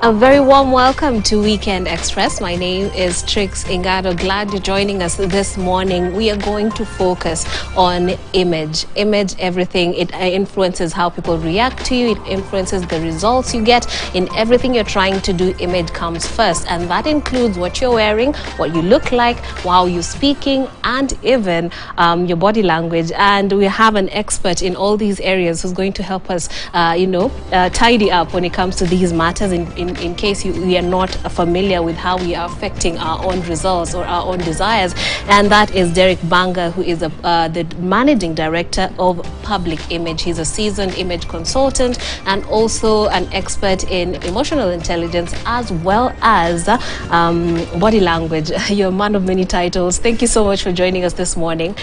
A very warm welcome to Weekend Express. My name is Trix Ingado. Glad you're joining us this morning. We are going to focus on image. Image, everything. It influences how people react to you. It influences the results you get. In everything you're trying to do, image comes first. And that includes what you're wearing, what you look like, how you're speaking, and even your body language. And we have an expert in all these areas who's going to help us, tidy up when it comes to these matters in case we are not familiar with how we are affecting our own results or our own desires. And that is Derek Bbanga, who is the Managing Director of Public Image. He's a seasoned image consultant and also an expert in emotional intelligence as well as body language. You're a man of many titles. Thank you so much for joining us this morning.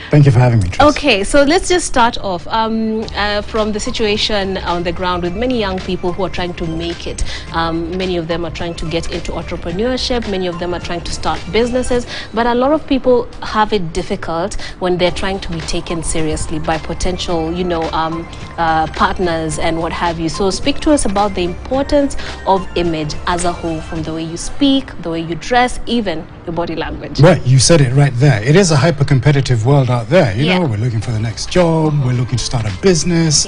Thank you for having me, Tris. Okay, so let's just start off from the situation on the ground with many young people who are trying to make it. Many of them are trying to get into entrepreneurship. Many of them are trying to start businesses. But a lot of people have it difficult when they're trying to be taken seriously by potential, partners and what have you. So speak to us about the importance of image as a whole, from the way you speak, the way you dress, even your body language. Right, you said it right there. It is a hyper-competitive world out there. You know, we're looking for the next job. We're looking to start a business.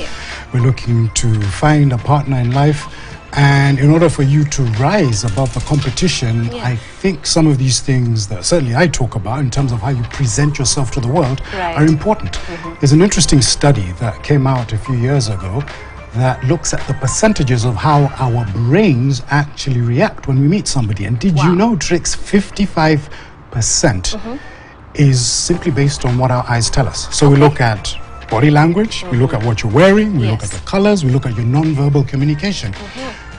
We're looking to find a partner in life. And in order for you to rise above the competition, I think some of these things that certainly I talk about in terms of how you present yourself to the world are important. There's an interesting study that came out a few years ago that looks at the percentages of how our brains actually react when we meet somebody. And did you know, Trix, 55% is simply based on what our eyes tell us. So we look at body language, we look at what you're wearing, we look at the colors, we look at your non-verbal communication.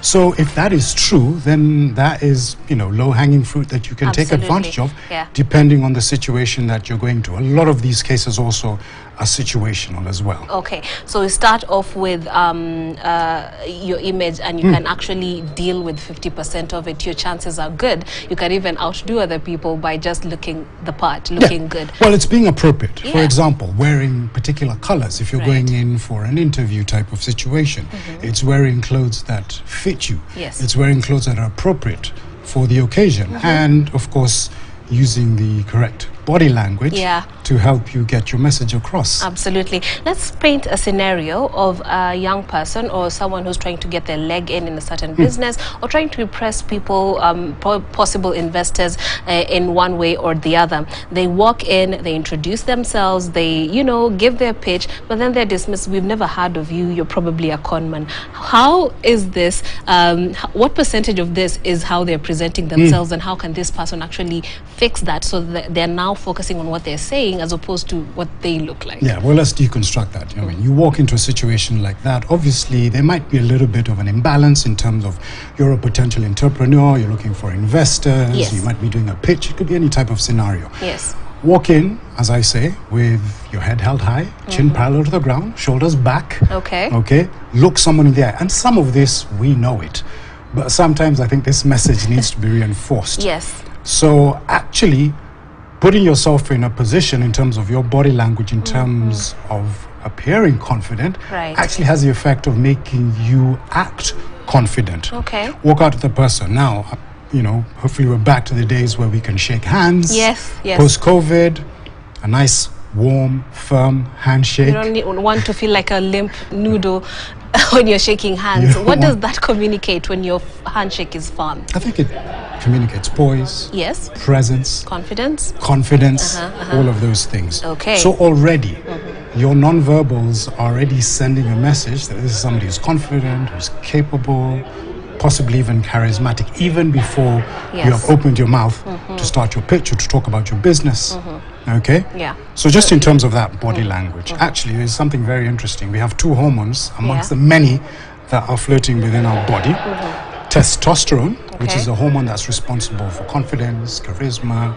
So if that is true, then that is, low-hanging fruit that you can take advantage of, depending on the situation that you're going to. A lot of these cases also are situational as well. Okay, so we start off with your image, and you can actually deal with 50% of it. Your chances are good. You can even outdo other people by just looking the part, looking good. Well, it's being appropriate. For example, wearing particular colors. If you're going in for an interview type of situation, it's wearing clothes that fit you. It's wearing clothes that are appropriate for the occasion. And, of course, using the correct body language to help you get your message across. Absolutely. Let's paint a scenario of a young person or someone who's trying to get their leg in a certain business, or trying to impress people, possible investors in one way or the other. They walk in, they introduce themselves, they, give their pitch, but then they're dismissed. We've never heard of you. You're probably a con man. How is this, what percentage of this is how they're presenting themselves, and how can this person actually fix that so that they're now focusing on what they're saying as opposed to what they look like? Yeah, well, let's deconstruct that. I mean, you walk into a situation like that, obviously there might be a little bit of an imbalance in terms of you're a potential entrepreneur, you're looking for investors, you might be doing a pitch, it could be any type of scenario. Walk in, as I say, with your head held high, chin parallel to the ground, shoulders back. Look someone in the eye. And some of this, we know it. But sometimes I think this message needs to be reinforced. So actually, putting yourself in a position in terms of your body language, in terms of appearing confident, actually has the effect of making you act confident. Walk out to the person. Now, hopefully we're back to the days where we can shake hands. Post-COVID, a nice, warm, firm handshake. You don't want to feel like a limp noodle when you're shaking hands. What does that communicate when your handshake is firm? I think it communicates poise, presence, confidence, all of those things. So already, your non-verbals are already sending a message that this is somebody who's confident, who's capable, possibly even charismatic, even before you have opened your mouth to start your pitch or to talk about your business. So just in terms of that body language, actually there's something very interesting. We have two hormones amongst the many that are floating within our body. Testosterone, which is a hormone that's responsible for confidence, charisma.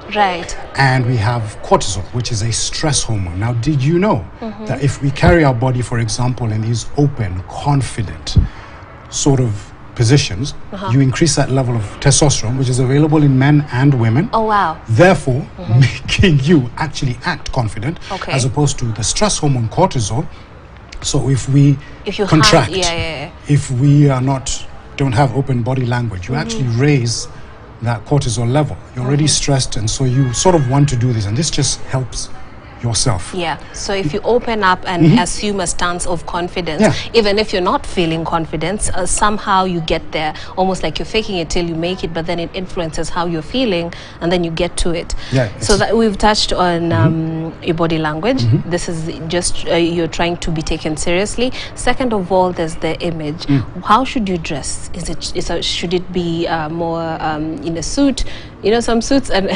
And we have cortisol, which is a stress hormone. Now, did you know that if we carry our body, for example, in these open, confident sort of positions, you increase that level of testosterone, which is available in men and women. Therefore, making you actually act confident, as opposed to the stress hormone cortisol. So if we contract, if we are not don't have open body language, you actually raise that cortisol level. You're already stressed, and so you sort of want to do this, and this just helps yourself. Yeah. So if you open up and assume a stance of confidence, even if you're not feeling confidence, somehow you get there, almost like you're faking it till you make it, but then it influences how you're feeling, and then you get to it. Yeah. So that we've touched on your body language. This is just you're trying to be taken seriously. Second of all, there's the image. How should you dress? Should it be more in a suit? You know, some suits, and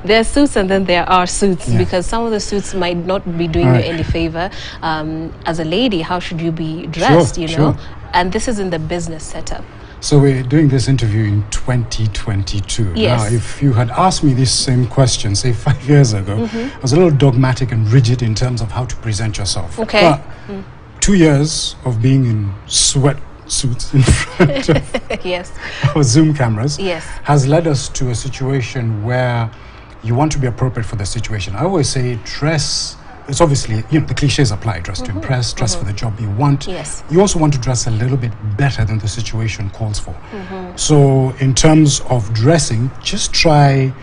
there are suits and then there are suits, because some of the suits might not be doing you any favor. As a lady, how should you be dressed, you know? And this is in the business setup. So we're doing this interview in 2022. Yes. Now, if you had asked me this same question, say 5 years ago, I was a little dogmatic and rigid in terms of how to present yourself. Okay. But 2 years of being in sweat suits in front of our Zoom cameras has led us to a situation where you want to be appropriate for the situation. I always say dress, it's obviously, you know, the cliches apply. Dress to impress, dress for the job you want. You also want to dress a little bit better than the situation calls for. So in terms of dressing, just try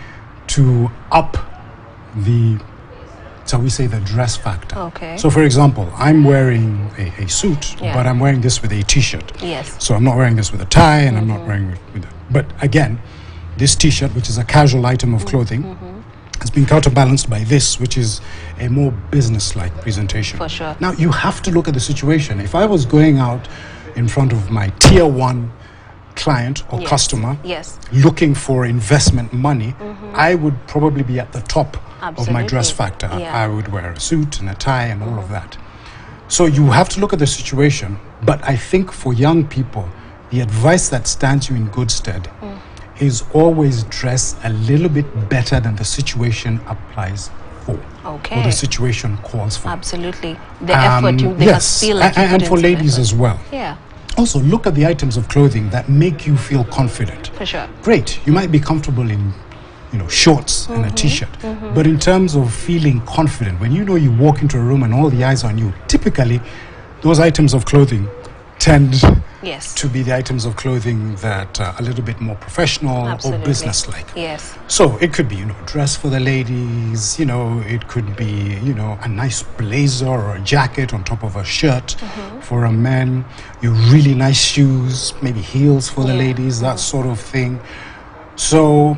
to up the, so we say, the dress factor. Okay. So for example, I'm wearing a suit, but I'm wearing this with a t-shirt. So I'm not wearing this with a tie, and I'm not wearing with a, but again, this t-shirt, which is a casual item of clothing, has been counterbalanced by this, which is a more business-like presentation. For sure. Now, you have to look at the situation. If I was going out in front of my tier 1 client or customer looking for investment money, I would probably be at the top of my dress factor. I would wear a suit and a tie and all of that. So you have to look at the situation, but I think for young people, the advice that stands you in good stead is always dress a little bit better than the situation applies for. Or the situation calls for. Absolutely. The effort they must feel like and for ladies as well. Yeah. Also, look at the items of clothing that make you feel confident. For sure. Great. You might be comfortable in, you know, shorts and a t-shirt. But in terms of feeling confident, when you know you walk into a room and all the eyes on you, typically those items of clothing tend to be the items of clothing that are a little bit more professional or business-like. So it could be, you know, dress for the ladies, you know, it could be, you know, a nice blazer or a jacket on top of a shirt for a man, your really nice shoes, maybe heels for the ladies, that sort of thing. So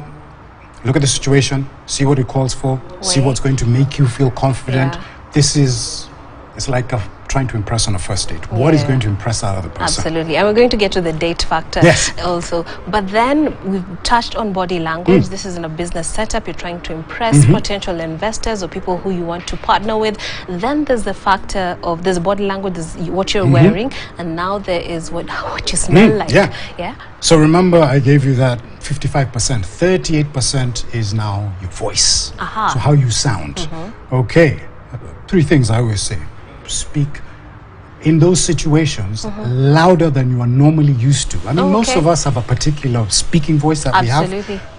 look at the situation, see what it calls for, see what's going to make you feel confident. This is, it's like trying to impress on a first date. What is going to impress that other person? Absolutely. And we're going to get to the date factor also. But then we've touched on body language. This is in a business setup. You're trying to impress potential investors or people who you want to partner with. Then there's the factor of, there's body language, there's what you're wearing, and now there is what you smell like. So remember, I gave you that 55%. 38% is now your voice. So how you sound. Okay. 3 things I always say. Speak in those situations louder than you are normally used to. I mean, most of us have a particular speaking voice that we have,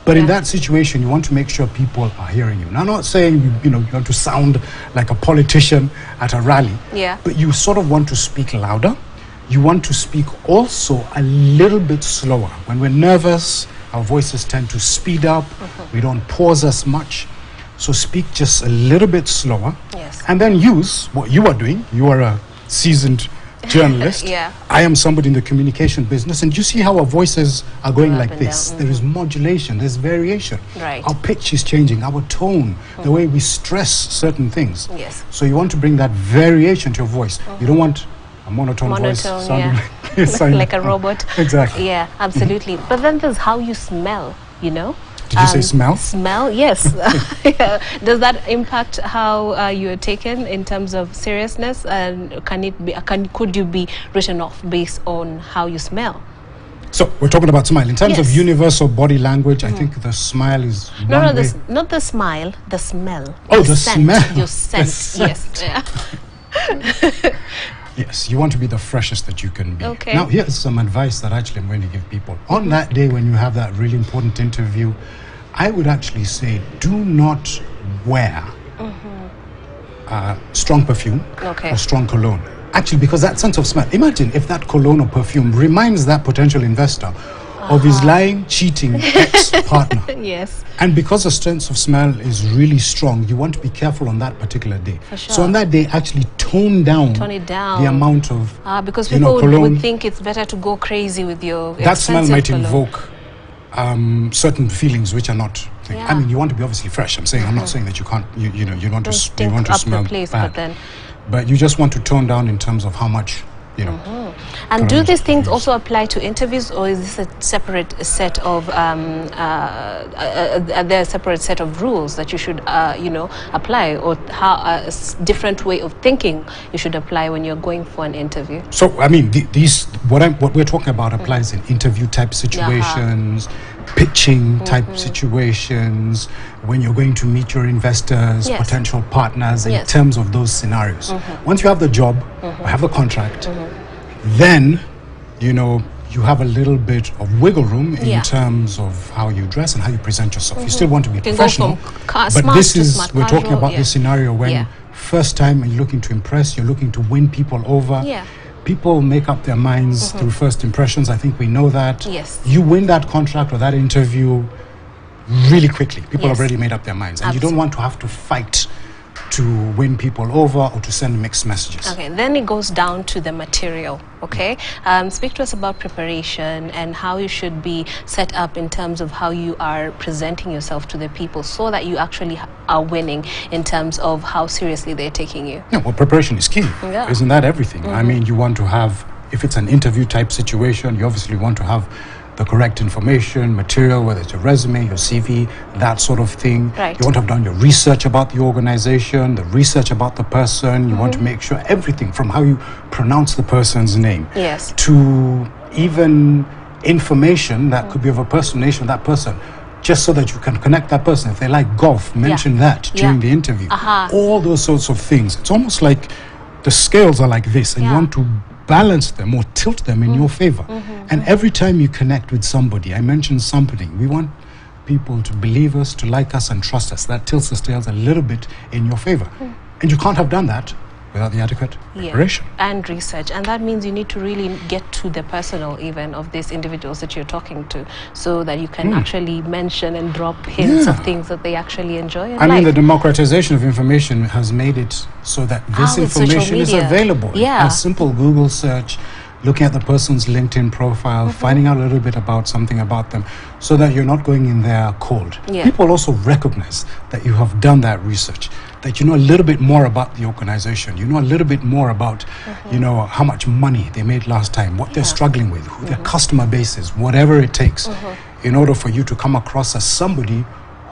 but in that situation, you want to make sure people are hearing you. Now, I'm not saying you want to sound like a politician at a rally, but you sort of want to speak louder. You want to speak also a little bit slower. When we're nervous, our voices tend to speed up. We don't pause as much. So speak just a little bit slower, and then use what you are doing. You are a seasoned journalist. I am somebody in the communication business, and you see how our voices are going like this. There is modulation, there's variation. Our pitch is changing, our tone, the way we stress certain things. So you want to bring that variation to your voice. You don't want a monotone voice sounding like a robot. Exactly. Yeah, absolutely. But then there's how you smell, you know. Did you say smell? Smell, yes. Does that impact how you are taken in terms of seriousness? And could you be written off based on how you smell? So we're talking about smile. In terms of universal body language, I think the smile is not the smile, the smell. Oh, the smell. Your scent, yes. Yes, you want to be the freshest that you can be. Now, here's some advice that actually I'm going to give people. On that day when you have that really important interview, I would actually say do not wear strong perfume or strong cologne. Actually, because that sense of smell, imagine if that cologne or perfume reminds that potential investor of his lying, cheating ex-partner. Yes. And because the sense of smell is really strong, you want to be careful on that particular day. For sure. So on that day, actually tone it down the amount of because people cologne. would think it's better to go crazy with your that smell might cologne. invoke certain feelings which are not. I mean, you want to be obviously fresh. I'm saying, I'm not saying that you can't. You want to smell the place, bad, but you just want to tone down in terms of how much. And do these things also apply to interviews, or is this a separate set of are there a separate set of rules that you should apply, or how a different way of thinking you should apply when you're going for an interview? So I mean, what we're talking about applies in interview type situations, pitching type situations, when you're going to meet your investors, potential partners, in terms of those scenarios. Once you have the job, or have the contract, then you have a little bit of wiggle room in terms of how you dress and how you present yourself. You still want to be professional, but this is, we're talking about this scenario when first time and you're looking to impress, you're looking to win people over. People make up their minds through first impressions. I think we know that. You win that contract or that interview really quickly. People have already made up their minds, and you don't want to have to fight to win people over or to send mixed messages. Okay, then it goes down to the material. Okay, speak to us about preparation and how you should be set up in terms of how you are presenting yourself to the people, so that you actually are winning in terms of how seriously they're taking you. Yeah, well, preparation is key. Isn't that everything? I mean, you want to have, if it's an interview type situation, you obviously want to have the correct information, material, whether it's your resume, your CV, that sort of thing. You want to have done your research about the organization, the research about the person. You want to make sure everything from how you pronounce the person's name to even information that could be of a personation of that person, just so that you can connect that person. If they like golf, mention that during the interview. All those sorts of things. It's almost like the scales are like this, and you want to balance them or tilt them in your favor. And every time you connect with somebody, I mentioned something, we want people to believe us, to like us and trust us. That tilts the scales a little bit in your favor. And you can't have done that without the adequate preparation. And research. And that means you need to really get to the personal even of these individuals that you're talking to, so that you can actually mention and drop hints of things that they actually enjoy in life. I mean, the democratization of information has made it so that this information is available. A simple Google search, looking at the person's LinkedIn profile, finding out a little bit about something about them, so that you're not going in there cold. People also recognize that you have done that research, that you know a little bit more about the organization, you know a little bit more about how much money they made last time, what they're struggling with, who their customer base is, whatever it takes, in order for you to come across as somebody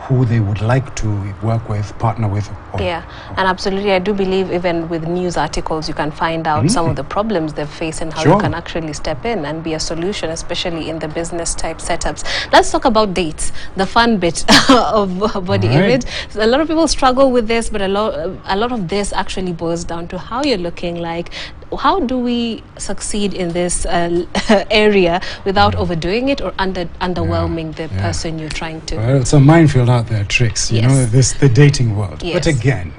who they would like to work with, partner with. And absolutely, I do believe even with news articles you can find out some of the problems they face and how you can actually step in and be a solution, especially in the business type setups. Let's talk about dates, the fun bit of body image. So a lot of people struggle with this, but a lot of this actually boils down to how you're looking like. How do we succeed in this area without overdoing it or underwhelming the person you're trying to? Well, it's a minefield out there, Tricks. You know, the dating world. But again,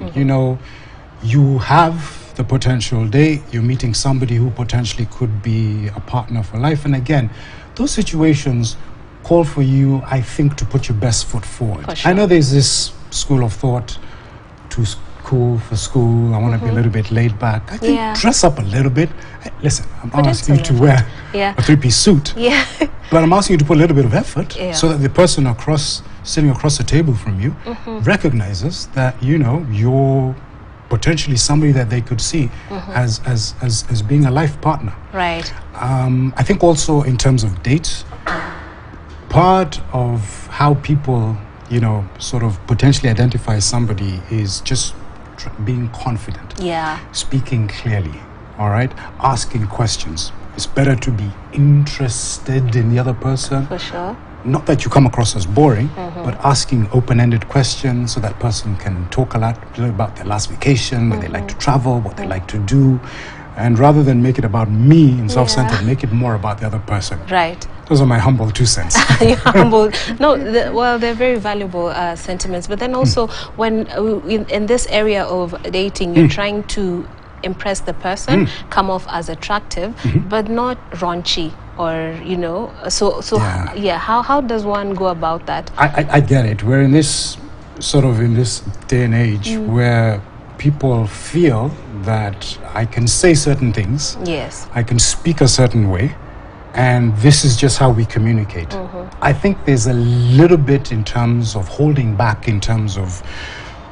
you have the potential date. You're meeting somebody who potentially could be a partner for life. And again, those situations call for you, I think, to put your best foot forward. I know there's this school of thought, too cool for school, I want to be a little bit laid back. I think dress up a little bit. Listen, I'm asking you to wear a three-piece suit, but I'm asking you to put a little bit of effort so that the person sitting across the table from you recognizes that you're potentially somebody that they could see as being a life partner. I think also in terms of dates, part of how people sort of potentially identify somebody is just being confident, speaking clearly, asking questions. It's better to be interested in the other person. For sure. Not that you come across as boring, but asking open-ended questions so that person can talk a lot about their last vacation, where they like to travel, what they like to do. And rather than make it about me and self-centered, make it more about the other person. Those are my humble 2 cents. You're humble. No, well, they're very valuable sentiments. But then also, when in this area of dating, you're trying to impress the person, come off as attractive, but not raunchy or, you know, how does one go about that? I get it. We're in this sort of in this day and age where people feel that I can say certain things, yes, I can speak a certain way, and this is just how we communicate. I think there's a little bit in terms of holding back in terms of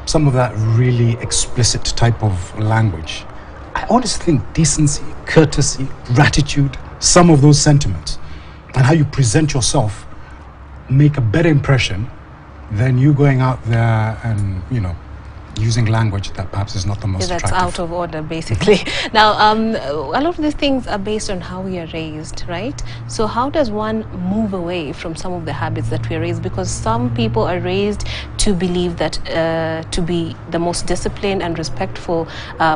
some of that really explicit type of language. I honestly think decency, courtesy, gratitude, some of those sentiments and how you present yourself make a better impression than you going out there and, you know, using language that perhaps is not the most that's attractive. Out of order, basically. Now, a lot of these things are based on how we are raised, right? So how does one move away from some of the habits that we are raised? Because some people are raised to believe that to be the most disciplined and respectful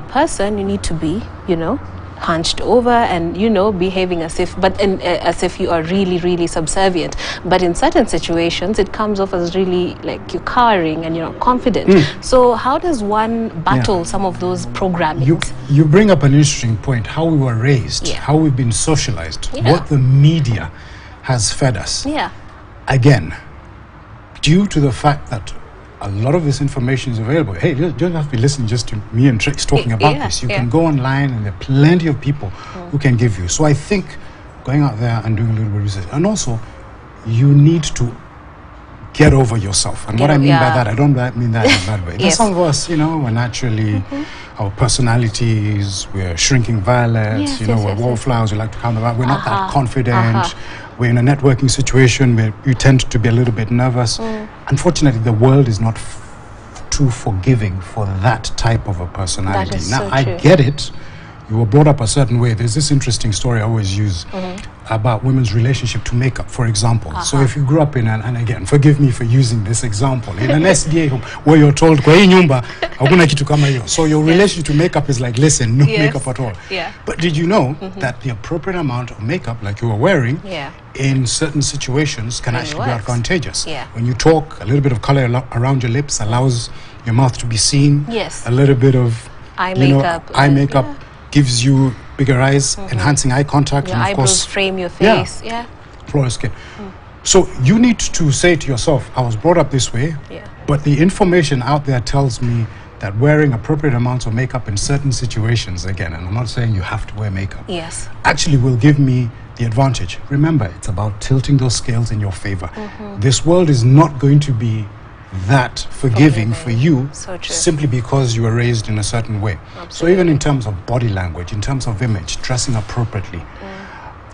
person, you need to be, you know, hunched over and, you know, behaving as if you are really, really subservient. But in certain situations, it comes off as really like you're cowering and you're not confident. So how does one battle some of those programmings? You bring up an interesting point, how we were raised, how we've been socialized, what the media has fed us. Again, due to the fact that a lot of this information is available. Hey, you don't have to be listening just to me and Trix talking about this. You can go online and there are plenty of people who can give you. So I think going out there and doing a little bit of research. And also, you need to get over yourself. And what I mean by that, I don't mean that in a bad way. There's some of us, you know, we're naturally, our personalities, we're shrinking violets, you know, we're wallflowers, we like to count them out. We're not that confident. We're in a networking situation where you tend to be a little bit nervous. Unfortunately, the world is not too forgiving for that type of a personality. Now, I get it. You were brought up a certain way. There's this interesting story I always use about women's relationship to makeup, for example. So if you grew up in and again, forgive me for using this example, in an SDA home where you're told, kwa hii nyumba, hakuna kitu kama hiyo. So your relationship to makeup is like, listen, no makeup at all. But did you know that the appropriate amount of makeup, like you were wearing, in certain situations can actually be advantageous? When you talk, a little bit of color around your lips allows your mouth to be seen. A little bit of eye makeup gives you bigger eyes, enhancing eye contact, your and of eyebrows course frame your face. Flawless skin. So you need to say to yourself, I was brought up this way, but the information out there tells me that wearing appropriate amounts of makeup in certain situations, again, and I'm not saying you have to wear makeup, actually will give me the advantage. Remember, it's about tilting those scales in your favor. This world is not going to be that forgiving for you simply because you were raised in a certain way. So even in terms of body language, in terms of image, dressing appropriately,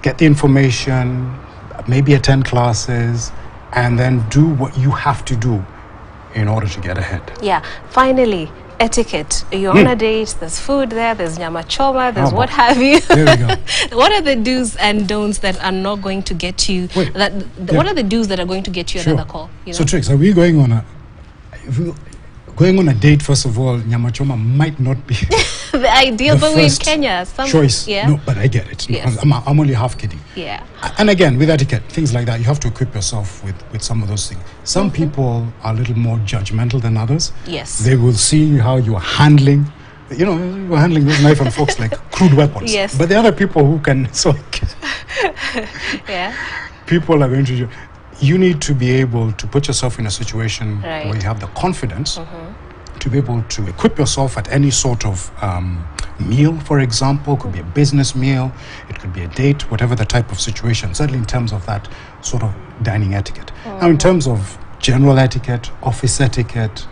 get the information, maybe attend classes, and then do what you have to do in order to get ahead. Finally, etiquette. You're on a date, there's food there, there's nyama choma, there's what have you. There we go. What are the do's and don'ts that are not going to get you, what are the do's that are going to get you another call? You know? So Trix, are we going on a date? First of all, nyama choma might not be the ideal, but we're in Kenya. Choice. No, but I get it. I'm only half kidding. And again, with etiquette, things like that, you have to equip yourself with some of those things. Some people are a little more judgmental than others. They will see how you are handling, you know, you're handling those knife and forks like crude weapons. But the other people who can, people are going to, you need to be able to put yourself in a situation where you have the confidence to be able to equip yourself at any sort of meal, for example. It could be a business meal, it could be a date, whatever the type of situation, certainly in terms of that sort of dining etiquette. Now, in terms of general etiquette, office etiquette,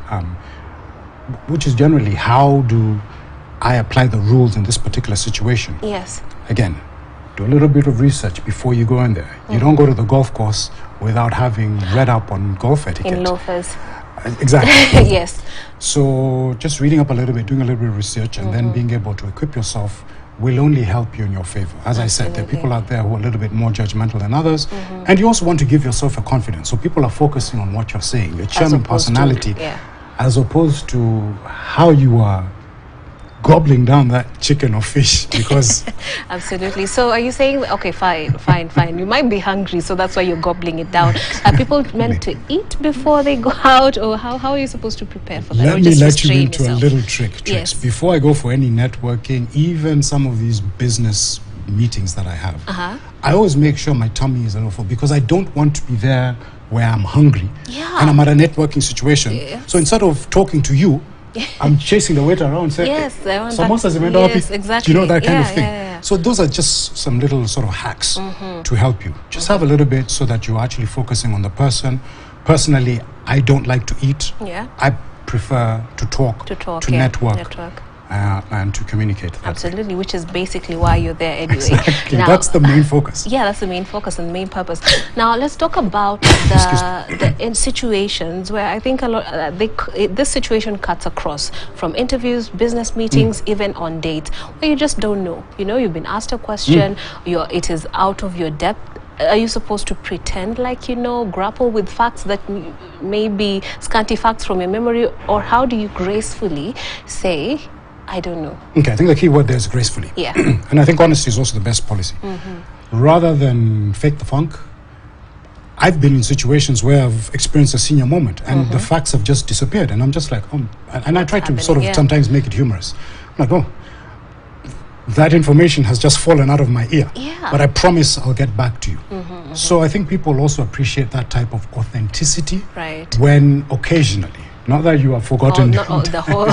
which is generally how do I apply the rules in this particular situation? Again, do a little bit of research before you go in there. You don't go to the golf course without having read up on golf etiquette. In loafers. Exactly. So just reading up a little bit, doing a little bit of research, and then being able to equip yourself will only help you in your favor. As I said, there are people out there who are a little bit more judgmental than others, and you also want to give yourself a confidence. So people are focusing on what you're saying, your charming personality, as opposed to how you are gobbling down that chicken or fish because... Absolutely. So are you saying, okay, fine. You might be hungry, so that's why you're gobbling it down. Are people meant to eat before they go out, or how are you supposed to prepare for that? Let me let you into yourself? A little trick. Yes. Before I go for any networking, even some of these business meetings that I have, I always make sure my tummy is a little full because I don't want to be there where I'm hungry and I'm at a networking situation. Yes. So instead of talking to you, I'm chasing the waiter around saying, yes, exactly. You know, that kind of thing. So those are just some little sort of hacks to help you. Just have a little bit so that you're actually focusing on the person. Personally, I don't like to eat. I prefer to talk, to network. And to communicate. Absolutely, which is basically why you're there anyway. Exactly. Now, that's the main focus. Yeah, that's the main focus and the main purpose. Now, let's talk about the in situations where I think a lot this situation cuts across from interviews, business meetings, even on dates, where you just don't know. You know, you've been asked a question, it is out of your depth. Are you supposed to pretend like you know, grapple with facts that may be scanty facts from your memory, or how do you gracefully say, I don't know? Okay, I think the key word there is gracefully. Yeah. And I think honesty is also the best policy. Rather than fake the funk, I've been in situations where I've experienced a senior moment and the facts have just disappeared. And I'm just like, and I try to sort of sometimes make it humorous. I'm like, that information has just fallen out of my ear. But I promise I'll get back to you. So I think people also appreciate that type of authenticity when occasionally, not that you have forgotten the whole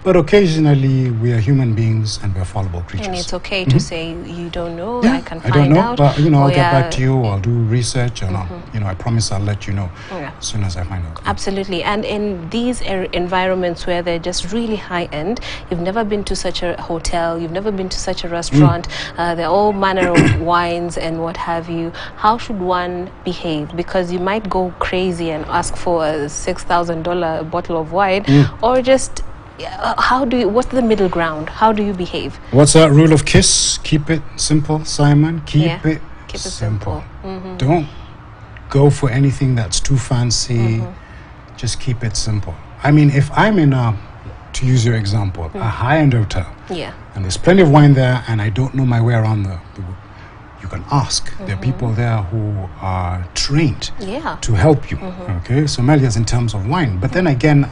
but occasionally we are human beings and we're fallible creatures. And it's okay to say you don't know, I can find out. I don't know, but you know, I'll get back to you, I'll do research and you know, I promise I'll let you know as soon as I find out. Absolutely. And in these environments where they're just really high end, you've never been to such a hotel, you've never been to such a restaurant, there are all manner of wines and what have you. How should one behave? Because you might go crazy and ask for a $6,000 bottle of wine, or just what's the middle ground? How do you behave? What's that rule of KISS? Keep it simple, Simon. Keep it simple. Don't go for anything that's too fancy. Just keep it simple. I mean, if I'm in to use your example, a high-end hotel, and there's plenty of wine there and I don't know my way around you can ask. There are people there who are trained to help you. Okay, sommeliers in terms of wine. But then again,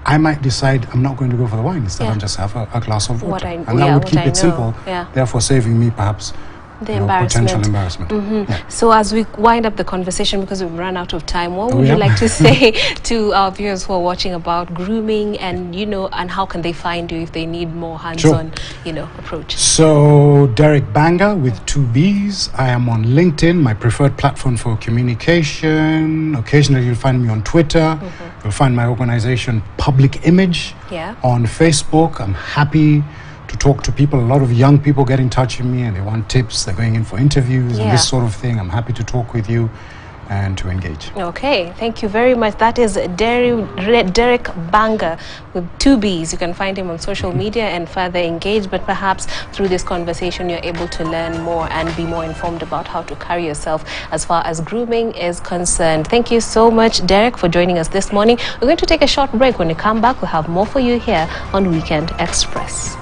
I might decide I'm not going to go for the wine. Instead, I'll just have a glass of water. And that would keep it simple, therefore saving me perhaps the potential embarrassment. So as we wind up the conversation, because we've run out of time, what would you like to say to our viewers who are watching about grooming, and you know, and how can they find you if they need more hands-on approach? So Derek Bbanga with 2 B's. I am on LinkedIn, my preferred platform for communication. Occasionally you'll find me on Twitter. You'll find my organization Public Image on Facebook. I'm happy to talk to people. A lot of young people get in touch with me and they want tips. They're going in for interviews and this sort of thing. I'm happy to talk with you and to engage. Okay, thank you very much. That is Derek Bbanga with 2 B's. You can find him on social media and further engage, but perhaps through this conversation you're able to learn more and be more informed about how to carry yourself as far as grooming is concerned. Thank you so much, Derek, for joining us this morning. We're going to take a short break. When we come back, we'll have more for you here on Weekend Express.